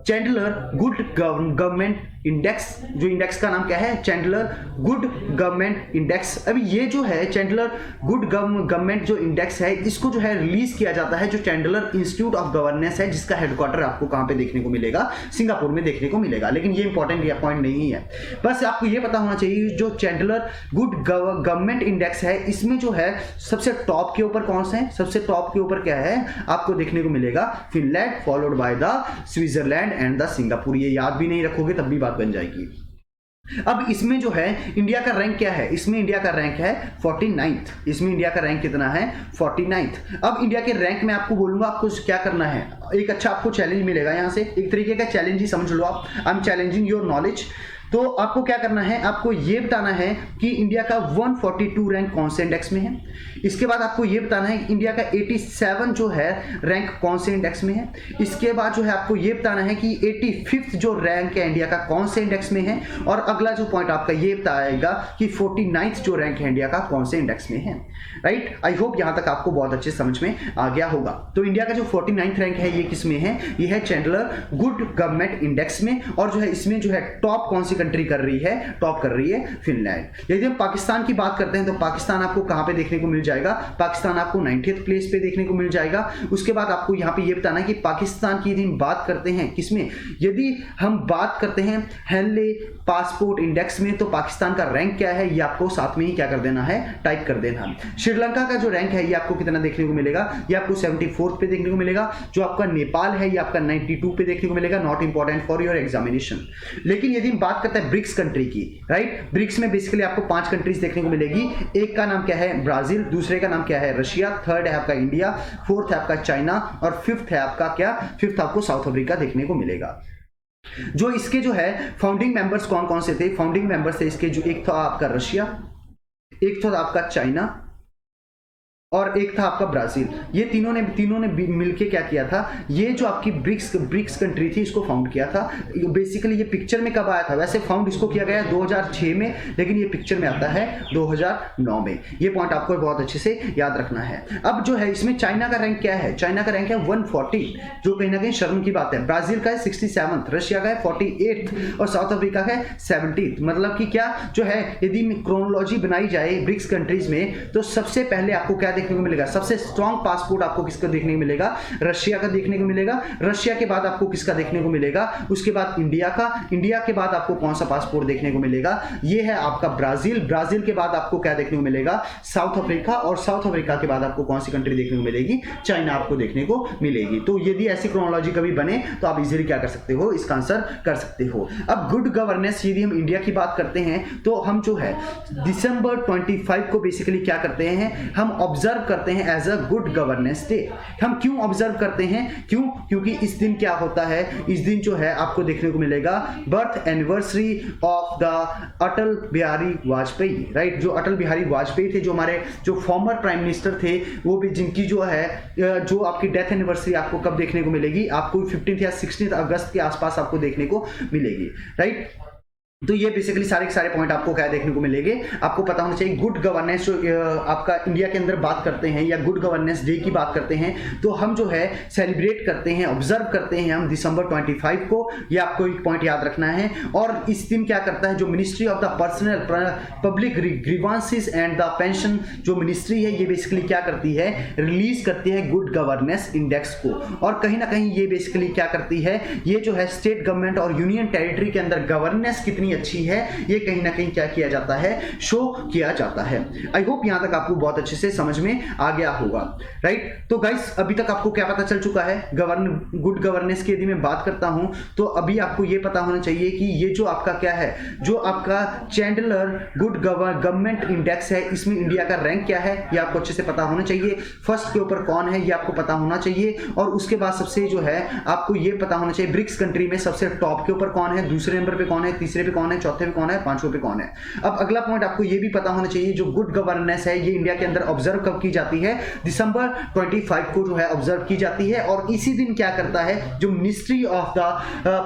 चैंडलर गुड गवर्नमेंट इंडेक्स। जो इंडेक्स का नाम क्या है? Chandler good government index. अभी ये जो है चैंडलर गुड गवर्नमेंट जो इंडेक्स है, इसको जो है रिलीज किया जाता है जो चैंडलर इंस्टीट्यूट ऑफ गवर्नेंस है, जिसका हेडक्वार्टर आपको कहां पे देखने को मिलेगा, सिंगापुर में देखने को मिलेगा। लेकिन ये इंपॉर्टेंट पॉइंट नहीं है, बस आपको ये पता होना चाहिए जो चैंडलर गुड गवर्नमेंट इंडेक्स है, इसमें जो है सबसे टॉप के ऊपर कौन सा है? सबसे टॉप के ऊपर क्या है आपको देखने को मिलेगा? Finland, followed by the Switzerland and the Singapore. ये याद भी नहीं रखोगे तब भी बात बन जाएगी। अब इसमें जो है इंडिया का रैंक क्या है? इसमें इंडिया का रैंक है 49th। इसमें इंडिया का रैंक कितना है? 49th। अब इंडिया के रैंक में आपको बोलूंगा आपको क्या करना है, एक अच्छा आपको चैलेंज मिलेगा यहां से, एक तरीके का चैलेंज ही समझ लो आप। I am challenging your knowledge. तो आपको क्या करना है, आपको ये बताना है कि इंडिया का 142 रैंक कौन से इंडेक्स में है। इसके बाद आपको ये बताना है कि इंडिया का 87 जो है रैंक कौन से इंडेक्स में है। इसके बाद जो है आपको ये बताना है कि 85th जो रैंक है इंडिया का कौन से इंडेक्स में है। और अगला जो पॉइंट आपका ये बताएगा कि 49th जो रैंक है इंडिया का कौन से इंडेक्स में है, राइट? आई होप यहां तक आपको बहुत अच्छे समझ में आ गया होगा। तो इंडिया का जो 49th रैंक है ये किस में है? ये है चैंडलर गुड गवर्नमेंट इंडेक्स में। और जो है इसमें जो है टॉप कौन सी कंट्री कर रही है? टॉप कर रही है फिनलैंड। यदि हम पाकिस्तान की बात करते हैं तो पाकिस्तान आपको कहां पे देखने को मिल जाएगा? पाकिस्तान आपको 90th प्लेस पे देखने को मिल जाएगा। उसके बाद आपको यहां पे ये बताना है कि पाकिस्तान की यदि हम बात करते हैं किसमें, यदि हम बात करते हैं हेनले पासपोर्ट इंडेक्स में, तो पाकिस्तान का रैंक क्या है ये आपको साथ में ही क्या कर देना है, टाइप कर देना। श्रीलंका का जो रैंक है ये आपको कितना देखने को मिलेगा? ये आपको 74th पे देखने को मिलेगा। जो आपका नेपाल है ये आपका 92 पे देखने को मिलेगा। Not important for your examination. लेकिन यदि हम बात करते हैं ब्रिक्स कंट्री की, राइट? ब्रिक्स में बेसिकली आपको 5 कंट्रीज देखने को मिलेगी। एक का नाम क्या है? ब्राजील। दूसरे का नाम क्या है? रशिया। थर्ड है आपका इंडिया। फोर्थ है आपका चाइना। और फिफ्थ है आपका क्या? फिफ्थ आपको साउथ अफ्रीका देखने को मिलेगा। जो इसके जो है फाउंडिंग मेंबर्स कौन कौन से थे? फाउंडिंग मेंबर्स थे इसके, जो एक था आपका रशिया, एक था आपका चाइना और एक था आपका ब्राजील। ये तीनों ने मिलके क्या किया था? ये जो आपकी ब्रिक्स कंट्री थी इसको फाउंड किया था। बेसिकली ये पिक्चर में कब आया था? वैसे फाउंड इसको किया गया 2006 में, लेकिन ये पिक्चर में आता है 2009 में। ये पॉइंट आपको बहुत अच्छे से याद रखना है। अब जो है इसमें चाइना का रैंक क्या है? चाइना का रैंक है 140, जो कहीं ना कहीं शर्म की बात है। ब्राजील का है 67th, रशिया का है 48th और साउथ अफ्रीका का है 70th। मतलब कि क्या जो है, यदि क्रोनोलॉजी बनाई जाए ब्रिक्स कंट्रीज में, तो सबसे पहले आपको क्या देखने देखने को मिलेगा? सबसे स्ट्रॉन्ग पासपोर्ट आपको किसका देखने को मिलेगा? रशिया का देखने को मिलेगा। रशिया के बाद आपको किसका देखने को मिलेगा? उसके बाद इंडिया का। इंडिया के बाद आपको कौन सा पासपोर्ट देखने को मिलेगा? ये है आपका ब्राजील। ब्राजील के बाद आपको क्या देखने को मिलेगा? South Africa. और साउथ अफ्रीका के बाद आपको कौन सी कंट्री देखने को मिलेगी? चाइना आपको देखने को मिलेगी। तो यदि ऐसी क्रोनोलॉजी कभी बने तो आप इजीली क्या कर सकते हो? इसका आंसर कर सकते हो। अब गुड गवर्नेंस, यदि हम इंडिया की बात करते हैं तो हम जो है दिसंबर 25 को बेसिकली क्या करते हैं? हम ऑब्जर्व करते हैं as a good governance day. हम क्यों ऑब्जर्व करते हैं? क्योंकि इस दिन क्या होता है? इस दिन जो है आपको देखने को मिलेगा birth anniversary of the Atal Bihari Vajpayee, right? जो अटल बिहारी वाजपेयी थे, जो हमारे जो फॉर्मर प्राइम मिनिस्टर थे, वो भी जिनकी जो है जो आपकी डेथ एनिवर्सरी आपको कब देखने को मिलेगी? आपको 15 या 16 अगस्त के आसपास आपको देखने को मिलेगी, राइट? तो ये बेसिकली सारे के सारे पॉइंट आपको क्या देखने को मिलेंगे? आपको पता होना चाहिए। गुड गवर्नेंस जो आपका इंडिया के अंदर बात करते हैं या गुड गवर्नेंस डे की बात करते हैं तो हम जो है सेलिब्रेट करते हैं, ऑब्जर्व करते हैं हम दिसंबर 25 को। ये आपको एक पॉइंट याद रखना है। और इस दिन क्या करता है? जो ministry of the personnel public grievances and the pension जो मिनिस्ट्री है, ये बेसिकली क्या करती है? रिलीज करती है गुड गवर्नेंस इंडेक्स को। और कहीं ना कहीं ये बेसिकली क्या करती है? ये जो है स्टेट गवर्नमेंट और यूनियन टेरिटरी के अंदर गवर्नेंस कितनी अच्छी है, ये कहीं ना कहीं क्या किया जाता है? शो किया जाता है। आई होप यहां तक आपको बहुत अच्छे से समझ में आ गया होगा, राइट? तो गाइस अभी तक आपको क्या पता चल चुका है? गुड गवर्नेंस की यदि मैं बात करता हूं तो अभी आपको ये पता होना चाहिए कि ये जो आपका क्या है, जो आपका चैंडलर गुड गवर्नमेंट इंडेक्स है, इसमें इंडिया का रैंक क्या है ये आपको अच्छे से पता होना चाहिए। फर्स्ट के ऊपर कौन है ये आपको पता होना चाहिए। और उसके बाद सबसे जो है आपको ये पता होना चाहिए ब्रिक्स कंट्री में सबसे टॉप के ऊपर कौन है, दूसरे नंबर पे कौन है, तीसरे पे कौन है, चौथे पे कौन है, पांचवें पे कौन है। अब अगला पॉइंट आपको ये भी पता होना चाहिए, जो गुड गवर्नेंस है ये इंडिया के अंदर ऑब्जर्व कब की जाती है? दिसंबर 25 को जो है ऑब्जर्व की जाती है। और इसी दिन क्या करता है? जो ministry of the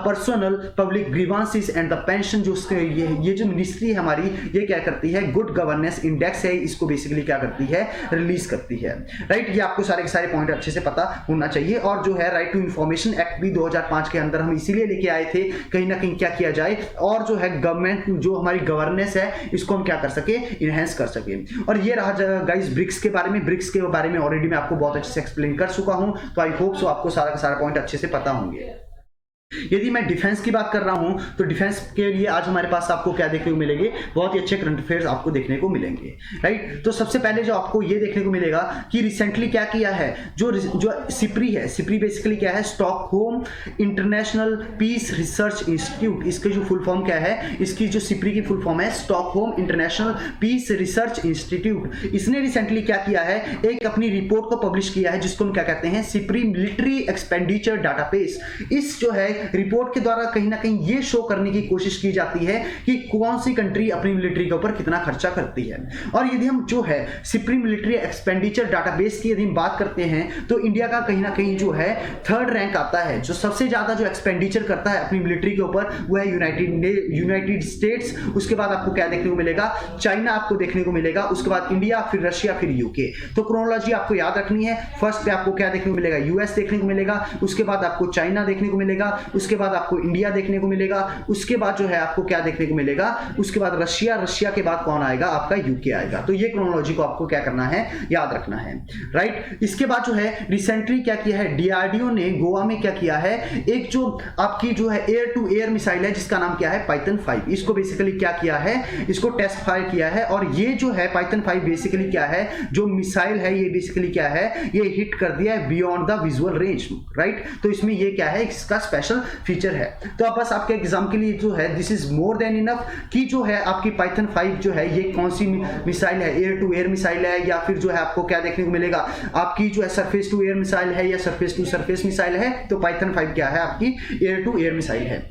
personnel public grievances and the pension, जो ये जो मिनिस्ट्री है हमारी, ये क्या करती है? गुड गवर्नेंस इंडेक्स है, इसको बेसिकली क्या करती है? रिलीज करती है, राइट? ये आपको सारे के सारे पॉइंट अच्छे से पता होना चाहिए। और जो है राइट टू इंफॉर्मेशन एक्ट भी 2005 के अंदर हम इसीलिए लेके आए थे, कहीं ना कहीं क्या किया जाए और जो है गवर्नमेंट जो हमारी गवर्नेंस है इसको हम क्या कर सके? इनहेंस कर सके। और ये रहा गाइस ब्रिक्स के बारे में। ब्रिक्स के बारे में ऑलरेडी मैं आपको बहुत अच्छे से एक्सप्लेन कर चुका हूं, तो आई होप सो आपको सारा का सारा पॉइंट अच्छे से पता होंगे। यदि मैं डिफेंस की बात कर रहा हूं तो डिफेंस के लिए आज हमारे पास आपको क्या देखने को मिलेंगे? बहुत ही अच्छे करंट अफेयर्स आपको देखने को मिलेंगे, राइट? तो सबसे पहले जो आपको ये देखने को मिलेगा कि रिसेंटली क्या किया है, जो सिप्री है, सिप्री बेसिकली क्या है? Stockholm International Peace Research Institute. इसकी जो फुल फॉर्म क्या है? इसकी जो सिप्री की फुल फॉर्म है Stockholm International Peace Research Institute. इसने रिसेंटली क्या किया है? एक अपनी रिपोर्ट को पब्लिश किया है जिसको हम क्या कहते हैं? SIPRI military expenditure database. इस जो है रिपोर्ट के द्वारा कहीं ना कहीं ये शो करने की कोशिश की जाती है कि कौन सी कंट्री अपनी मिलिट्री के ऊपर कितना खर्चा करती है। और यदि हम जो है सिप्री मिलिट्री एक्सपेंडिचर डाटाबेस की यदि हम बात करते हैं तो इंडिया का कहीं ना कहीं जो है 3rd रैंक आता है। जो सबसे ज्यादा जो एक्सपेंडिचर करता है अपनी मिलिट्री के ऊपर वो है यूनाइटेड स्टेट्स। उसके बाद आपको क्या देखने को मिलेगा? चाइना आपको देखने को मिलेगा। उसके बाद इंडिया, फिर रशिया, फिर यूके। तो क्रोनोलॉजी आपको याद रखनी है। फर्स्ट पे आपको क्या देखने को मिलेगा? यूएस देखने को मिलेगा। उसके बाद आपको चाइना देखने को मिलेगा। उसके बाद आपको इंडिया देखने को मिलेगा। उसके बाद जो है आपको क्या देखने को मिलेगा? उसके बाद रशिया, रशिया के बाद कौन आएगा? आपका यूके आएगा। तो ये क्रोनोलॉजी को आपको क्या करना है? याद रखना है, राइट? इसके बाद जो है रिसेंटली क्या किया है? डीआरडीओ ने गोवा में क्या किया है? एक जो आपकी जो है एयर टू एयर मिसाइल है जिसका नाम क्या है? पाइथन 5। इसको बेसिकली क्या किया है? इसको टेस्ट फायर किया है। और ये जो है पाइथन 5 बेसिकली क्या है? जो मिसाइल है ये बेसिकली क्या है? ये हिट कर दिया है beyond the visual range, right? तो इसमें ये क्या है? इसका स्पेशल फीचर है। तो अब बस आपके एग्जाम के लिए जो है this is more than enough कि जो है आपकी पाइथन 5 जो है ये कौन सी मिसाइल है? एयर टू एयर मिसाइल है या फिर जो है आपको क्या देखने को मिलेगा? आपकी जो है सरफेस टू एयर मिसाइल है या सरफेस टू सरफेस मिसाइल है? तो पाइथन 5 क्या है? आपकी एयर टू एयर मिसाइल है।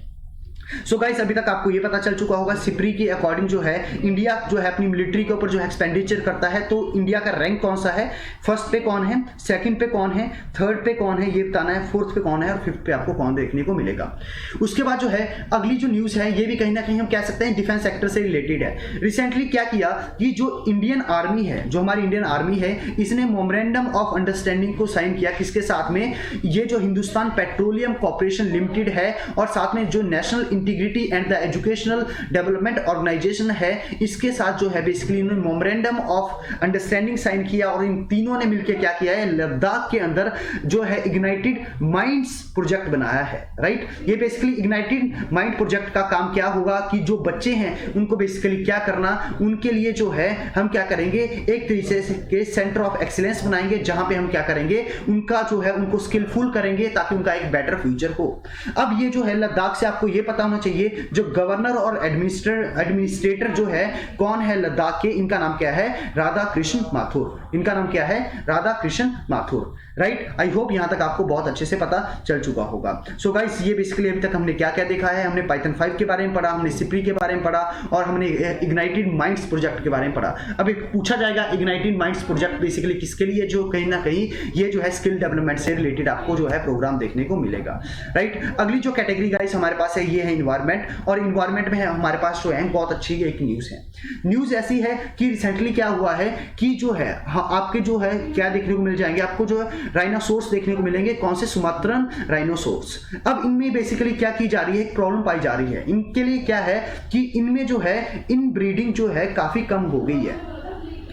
सो गाइस अभी तक आपको ये पता चल चुका होगा सिप्री के अकॉर्डिंग जो है इंडिया जो है अपनी मिलिट्री के ऊपर जो एक्सपेंडिचर करता है तो इंडिया का रैंक कौन सा है? फर्स्ट पे कौन है, सेकंड पे कौन है, थर्ड पे कौन है ये बताना है, फोर्थ पे कौन है और फिफ्थ पे आपको कौन देखने को मिलेगा। उसके बाद जो है अगली जो न्यूज है ये भी कहीं ना कहीं हम कह सकते हैं डिफेंस सेक्टर से रिलेटेड है। रिसेंटली क्या किया कि जो इंडियन आर्मी है, जो हमारी इंडियन आर्मी है, इसने मेमोरेंडम ऑफ अंडरस्टैंडिंग को साइन किया। किसके साथ में? ये जो हिंदुस्तान पेट्रोलियम कॉर्पोरेशन लिमिटेड है और साथ में जो national integrity and the educational development organisation है, इसके साथ जो है बेसिकली इन्होंने मेमोरेंडम ऑफ अंडरस्टैंडिंग साइन किया और इन तीनों ने मिलकर क्या किया है, लद्दाख के अंदर जो है इग्नाइटेड माइंड्स प्रोजेक्ट बनाया है, राइट। ये बेसिकली इग्नाइटेड माइंड प्रोजेक्ट का काम क्या होगा कि जो बच्चे हैं उनको बेसिकली क्या करना, उनके लिए जो है हम क्या करेंगे, एक तरीके से सेंटर ऑफ एक्सीलेंस बनाएंगे जहां पे हम क्या करेंगे, उनका जो है उनको स्किलफुल करेंगे ताकि उनका एक बेटर फ्यूचर हो। अब ये जो है लद्दाख से आपको ये पता होना चाहिए जो गवर्नर और एडमिनिस्ट्रेटर जो है कौन है लद्दाख के, इनका नाम क्या है, राधा कृष्ण माथुर। इनका नाम क्या है, Radha Krishna Mathur, right. I hope यहां तक आपको बहुत अच्छे से पता चल चुका होगा। सो गाइस ये बेसिकली अभी तक हमने क्या क्या देखा है, हमने पाइथन 5 के बारे में पढ़ा, हमने सिप्री के बारे में पढ़ा और हमने इग्नाइटेड माइंड्स प्रोजेक्ट के बारे में पढ़ा। अब एक पूछा जाएगा इग्नाइटेड माइंड्स प्रोजेक्ट बेसिकली किसके लिए, जो कहीं ना कहीं ये जो है स्किल डेवलपमेंट से रिलेटेड आपको जो है प्रोग्राम देखने को मिलेगा, राइट। अगली जो कैटेगरी गाइस हमारे पास है ये है इन्वायरमेंट, और इन्वायरमेंट में हमारे पास जो है बहुत अच्छी एक न्यूज है। न्यूज ऐसी है कि रिसेंटली क्या हुआ है कि जो है आपके जो है क्या देखने को मिल जाएंगे, आपको जो है राइनोसोर्स देखने को मिलेंगे। कौन से, सुमात्रन राइनोसोर्स। अब इनमें बेसिकली क्या की जा रही है, एक प्रॉब्लम पाई जा रही है। इनके लिए क्या है कि इनमें जो है इनब्रीडिंग जो है काफी कम हो गई है,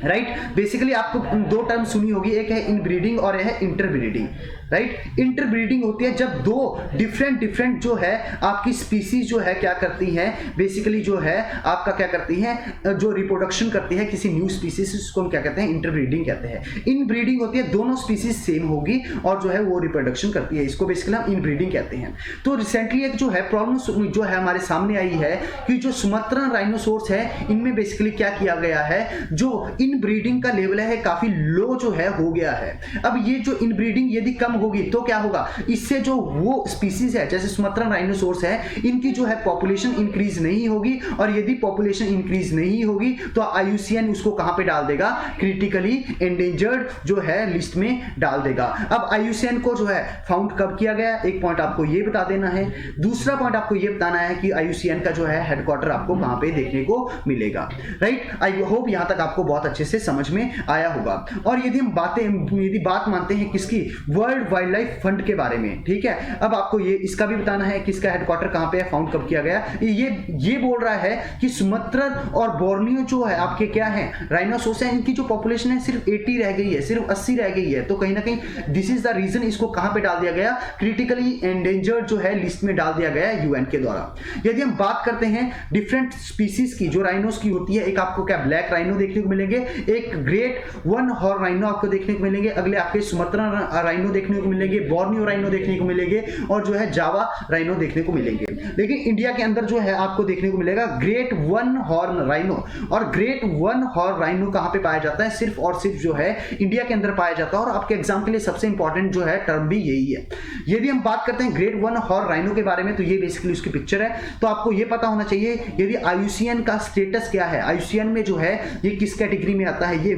राइट। बेसिकली आपको दो टर्म सुनी होगी, एक है इनब्रीडिंग और एक है इंटरब्रीडिंग, राइट। इंटरब्रीडिंग होती है जब दो डिफरेंट जो है आपकी स्पीसीज जो है क्या करती हैं, बेसिकली जो है आपका क्या करती हैं, जो रिप्रोडक्शन करती है किसी न्यू स्पीसीज, उसको हम क्या कहते हैं, इंटरब्रीडिंग कहते हैं। इनब्रीडिंग होती है दोनों स्पीसीज सेम होगी और जो है वो रिप्रोडक्शन करती है, इसको बेसिकली हम इनब्रीडिंग कहते हैं। तो रिसेंटली एक जो है प्रॉब्लम जो है हमारे सामने आई है कि जो सुमात्रन राइनोसोर्स है इनमें बेसिकली क्या किया गया है, जो इनब्रीडिंग का लेवल है काफी लो जो है हो गया है। अब ये जो इनब्रीडिंग यदि कम होगी तो क्या होगा, इससे जो वो स्पीसीज है जैसे सुमात्रन राइनोसोर्स है इनकी जो है पॉपुलेशन इंक्रीज नहीं होगी, और यदि पॉपुलेशन इंक्रीज नहीं होगी तो IUCN उसको कहां पे डाल देगा, क्रिटिकली एंडेंजर्ड जो है लिस्ट में डाल देगा। अब IUCN को जो है फाउंड कब किया गया, एक पॉइंट आपको ये बता देना है। दूसरा पॉइंट आपको ये बताना है कि IUCN का जो है हेडक्वार्टर आपको कहां पे देखने को मिलेगा, राइट। आई होप यहां तक आपको बहुत अच्छे से समझ में आया होगा। और यदि हम बात मानते हैं किसकी, वर्ल्ड वाइल्ड लाइफ फंड के बारे में, ठीक है। अब आपको ये इसका भी बताना है कि इसका हेडक्वार्टर कहां पे है, फाउंड कब किया गया। ये बोल रहा है कि सुमात्रन और बोर्नियो जो है आपके क्या है, राइनोसोर्स है, इनकी जो पॉपुलेशन है सिर्फ 80 रह गई है, सिर्फ 80 रह गई है। तो कहीं ना कहीं दिस इज द रीजन, इसको कहां पे डाल दिया गया, क्रिटिकली एंडेंजर्ड जो है लिस्ट में डाल दिया गया है UN के द्वारा। यदि हम बात करते हैं डिफरेंट स्पीसीज की जो राइनोस की होती है, एक आपको क्या ब्लैक राइनो देखने को मिलेंगे, एक ग्रेट वन हॉर्न राइनो आपको देखने को मिलेंगे, अगले आपके सुमात्रन राइनो देखने को मिलेंगे, बोर्नियो राइनो देखने को मिलेंगे और जो है जावा राइनो देखने को मिलेंगे। लेकिन इंडिया के अंदर जो है आपको देखने को मिलेगा ग्रेट वन हॉर्न राइनो। और ग्रेट वन हॉर्न राइनो कहां पे पाया जाता है, सिर्फ और सिर्फ जो है इंडिया के अंदर पाया जाता है, और आपके एग्जाम के लिए सबसे इंपॉर्टेंट जो है टर्म भी यही है। यदि हम बात करते हैं ग्रेट वन हॉर्न राइनो के बारे में, तो ये बेसिकली उसकी पिक्चर है। तो आपको ये पता होना चाहिए यदि IUCN का स्टेटस क्या है, IUCN में जो है ये किस कैटेगरी में आता है, ये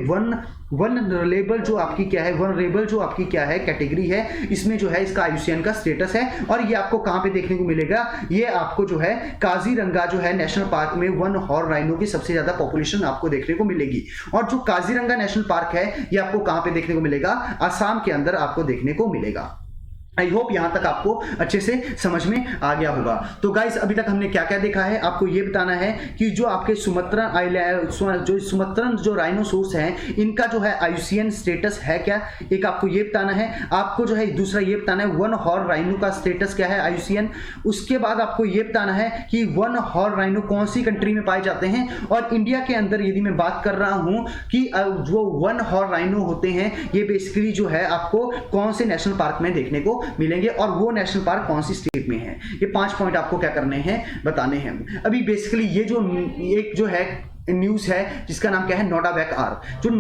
वनरेबल जो आपकी क्या है, वनरेबल जो आपकी क्या है कैटेगरी है, इसमें जो है इसका IUCN का स्टेटस है। और ये आपको कहां पे देखने को मिलेगा, ये आपको जो है काजीरंगा जो है नेशनल पार्क में वन हॉर्न राइनो की सबसे ज्यादा पॉपुलेशन आपको देखने को मिलेगी। और जो काजीरंगा नेशनल पार्क है ये आपको कहां पे देखने को मिलेगा, असम के अंदर आपको देखने को मिलेगा। आई होप यहां तक आपको अच्छे से समझ में आ गया होगा। तो गाइस अभी तक हमने क्या क्या देखा है, आपको ये बताना है कि जो आपके सुमात्रन जो राइनोसोर्स हैं इनका जो है IUCN स्टेटस है क्या, एक आपको ये बताना है। आपको जो है दूसरा ये बताना है वन हॉर्न राइनो का स्टेटस क्या है IUCN। उसके बाद आपको ये बताना है कि वन हॉर्न राइनो कौन सी कंट्री में पाए जाते हैं। और इंडिया के अंदर यदि मैं बात कर रहा हूं कि जो वन हॉर्न राइनो होते हैं ये बेसिकली जो है आपको कौन से नेशनल पार्क में देखने को मिलेंगे, और वो नेशनल पार्क कौन सी स्टेट में है। ये 5 पॉइंट आपको क्या करने हैं, बताने हैं। अभी बेसिकली ये जो एक जो है न्यूज है जिसका नाम क्या है, नोडावैक आर। जो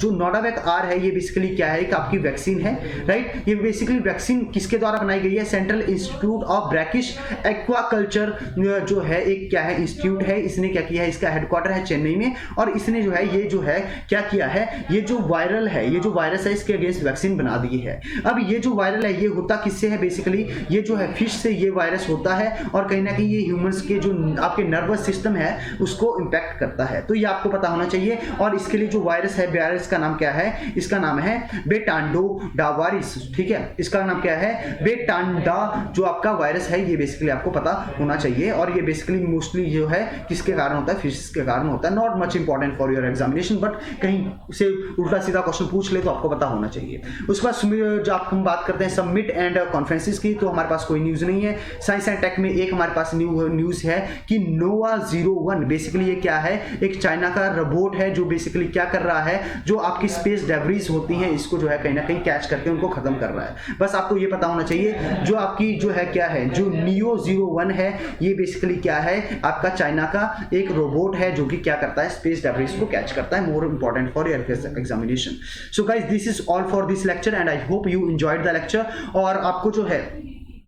नोडावैक आर है ये बेसिकली क्या है, एक आपकी वैक्सीन है, राइट। ये बेसिकली वैक्सीन किसके द्वारा बनाई गई है, central institute of brackish aquaculture जो है एक क्या है इंस्टीट्यूट है, इसने क्या किया है, इसका हेडक्वार्टर है चेन्नई में। और इसने जो है ये जो है क्या किया है, ये जो वायरल है, ये जो वायरस है इसके अगेंस्ट वैक्सीन बना दी है। अब ये जो वायरल है ये होता किससे है, बेसिकली ये जो है फिश से ये वायरस होता है, और कहीं ना कहीं ये ह्यूमंस के जो आपके नर्वस सिस्टम है उसको इंपैक्ट करता है। तो ये आपको पता होना चाहिए। और इसके लिए जो वायरस है, वायरस का नाम क्या है? इसका नाम है बेटांडा वायरस, ठीक है। इसका नाम क्या है? बेटांडा जो आपका वायरस है, ये बेसिकली आपको पता होना चाहिए। और ये बेसिकली मोस्टली जो है किसके कारण होता है? फिश के कारण होता है। Not much important for your examination, but कहीं से उल्टा सीधा क्वेश्चन पूछ ले तो आपको पता होना चाहिए। उसके बाद जो आप हम बात करते हैं सबमिट एंड कॉन्फ्रेंसेस की, तो हमारे पास कोई न्यूज नहीं है। साइंस एंड टेक में एक हमारे पास न्यूज है कि नोवा 01 बेसिकली ये क्या है? एक चाइना का रोबोट है जो बेसिकली क्या कर रहा है, जो आपकी स्पेस डेब्रिस होती हैं इसको जो है कहीं ना कहीं कैच करके उनको खत्म कर रहा है। बस आपको ये पता होना चाहिए। जो आपकी जो है क्या है, जो नियो 01 है, ये बेसिकली क्या है? आपका चाइना का एक रोबोट है जो कि क्या करता है? स्पेस डेब्रिस को कैच करता है। More important for your examination. So guys, this is all for this lecture and I hope you enjoyed the lecture. और आपको जो है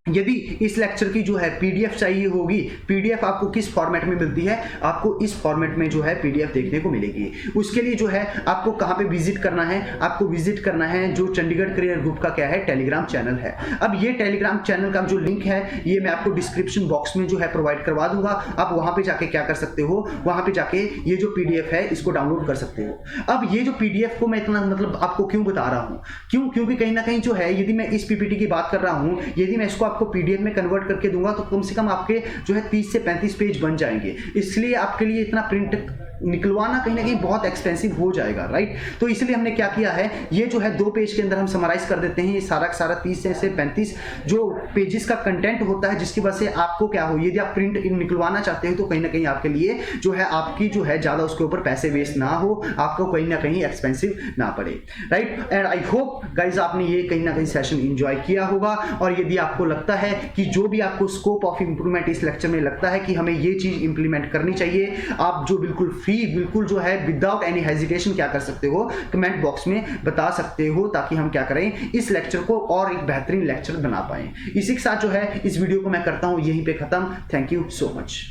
यदि इस लेक्चर की जो है पीडीएफ चाहिए होगी, पीडीएफ आपको किस फॉर्मेट में मिलती है? आपको इस फॉर्मेट में जो है पीडीएफ देखने को मिलेगी। उसके लिए जो है आपको कहां पे विजिट करना है? आपको विजिट करना है जो चंडीगढ़ करियर ग्रुप का क्या है? टेलीग्राम चैनल है। अब ये टेलीग्राम चैनल का जो लिंक है ये मैं आपको डिस्क्रिप्शन बॉक्स में जो है प्रोवाइड करवा दूंगा। आप वहां पे जाके क्या कर सकते हो? वहां पे जाके ये जो पीडीएफ है इसको डाउनलोड कर सकते हो। अब ये जो पीडीएफ को मैं इतना मतलब आपको क्यों बता रहा हूं? क्योंकि कहीं ना कहीं जो है यदि मैं इस पीपीटी की बात कर रहा हूं, यदि मैं इसको आपको पीडीएफ में कन्वर्ट करके दूंगा तो कम से कम आपके जो है 30 से 35 पेज बन जाएंगे। इसलिए आपके लिए इतना प्रिंट निकलवाना कहीं ना कहीं बहुत एक्सपेंसिव हो जाएगा, राइट। तो इसलिए हमने क्या किया है, ये जो है 2 पेज के अंदर हम समराइज कर देते हैं ये सारा का सारा 30 से 35 जो पेजेस का कंटेंट होता है, जिसकी वजह से आपको क्या हो, यदि आप प्रिंट निकलवाना चाहते हो तो कहीं ना कहीं आपके लिए जो है आपकी जो है ज़्यादा उसके ऊपर पैसे वेस्ट ना हो, आपको कहीं ना कहीं एक्सपेंसिव ना पड़े, right. And I hope guys आपने ये कहीं ना कहीं सेशन इंजॉय किया होगा। और यदि आपको लगता है कि जो भी आपको स्कोप ऑफ इंप्रूवमेंट इस लेक्चर में लगता है कि हमें ये चीज़ इंप्लीमेंट करनी चाहिए, आप जो बिल्कुल जो है विदाउट एनी हेजिटेशन क्या कर सकते हो, कमेंट बॉक्स में बता सकते हो, ताकि हम क्या करें इस लेक्चर को और एक बेहतरीन लेक्चर बना पाएं। इसी के साथ जो है इस वीडियो को मैं करता हूं यहीं पे खत्म। Thank you so much.